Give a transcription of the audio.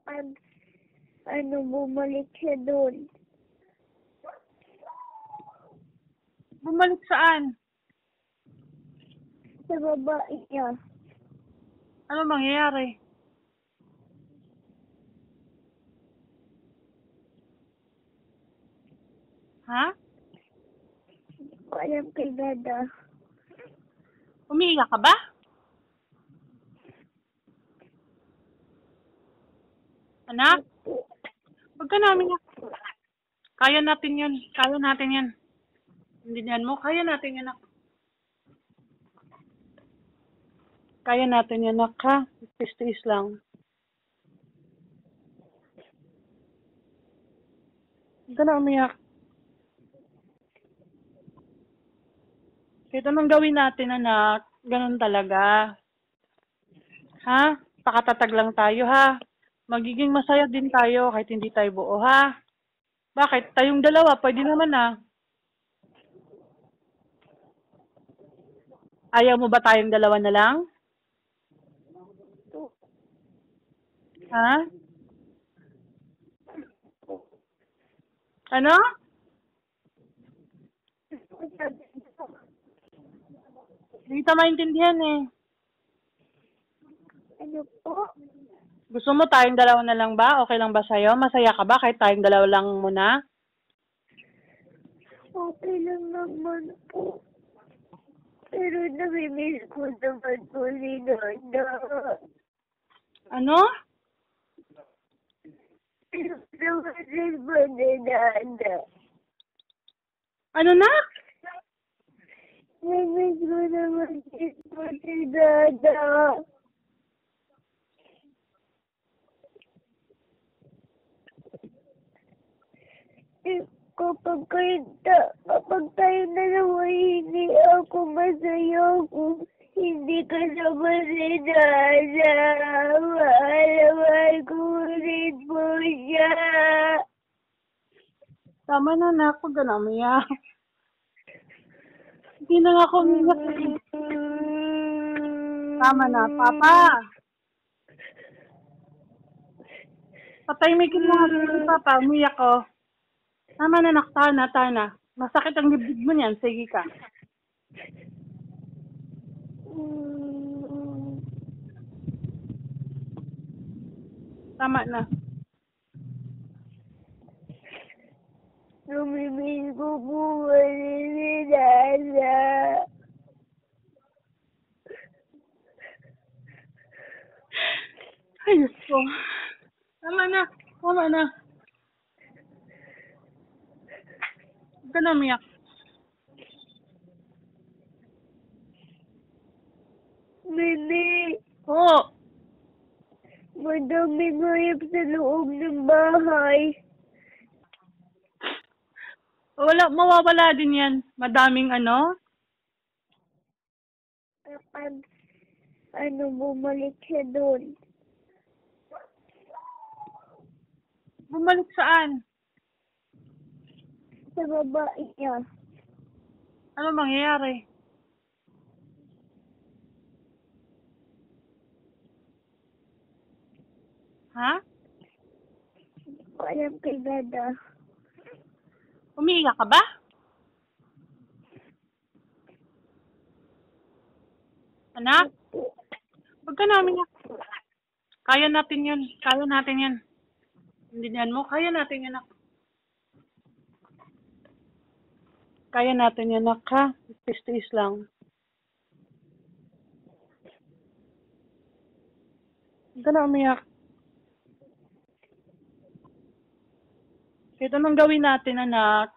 Pag bumalik siya doon. Bumalik saan? Sa babae niya. Ano mangyayari? Ha? Hindi ko alam kay Dada. Umiiyak ka ba? Anak? Huwag ka namin yak. Kaya natin yun. Kaya natin yan. Hindi mo. Kaya natin yan, anak. Kaya natin yan, anak, ha? Tiis-tiis lang. Huwag ka na umiyak. Kahit anong gawin natin, anak, ganun talaga. Ha? Pakatatag lang tayo, ha? Magiging masaya din tayo kahit hindi tayo buo, ha? Bakit? Tayong dalawa, pwede naman, ha? Ayaw mo ba tayong dalawa na lang? Ha? Ano? Hindi kita maintindihan, eh. Ano po? Gusto mo tayong dalawa na lang ba? Okay lang ba sa'yo? Masaya ka ba kahit tayong dalawa lang muna? Okay lang naman po. Pero namimiss ko naman po si Dada. Ano? Pero naman ba ni Dada? Ano na? Namimiss ko naman po si Dada. Kapag tayo dalawa, hindi ako masaya kung hindi kasama si Dada. Mahal ko rin po siya. Tama na, anak. Huwag ka na umiyak. Hindi na nga ako umiyak. Tama na, Papa. Patahimikin mo nga si Papa. Umiyak ko. Tama na, anak. Tahan na. Masakit ang dibdib mo niyan. Sige ka. Tama na. Namimiss ko po kasi si Dada. Ayos ko. Tama na. Tama na. Huwag ka na umiyak. Mimi, Oo. madaming hayop sa loob ng bahay. Mawawala din yan. Madaming ano? Kapag bumalik siya doon. Bumalik saan? Sa babae niya. Ano mangyayari? Ha? Hindi ko alam kay Dada. Umiiyak ka ba? Anak? Huwag ka na umiyak. Kaya natin yun. Kaya natin yan. Hindi mo. Kaya natin yan, anak. Kaya natin yan, anak, ha? Tiis-tiis lang. Huwag ka na umiyak. Kahit anong gawin natin, anak,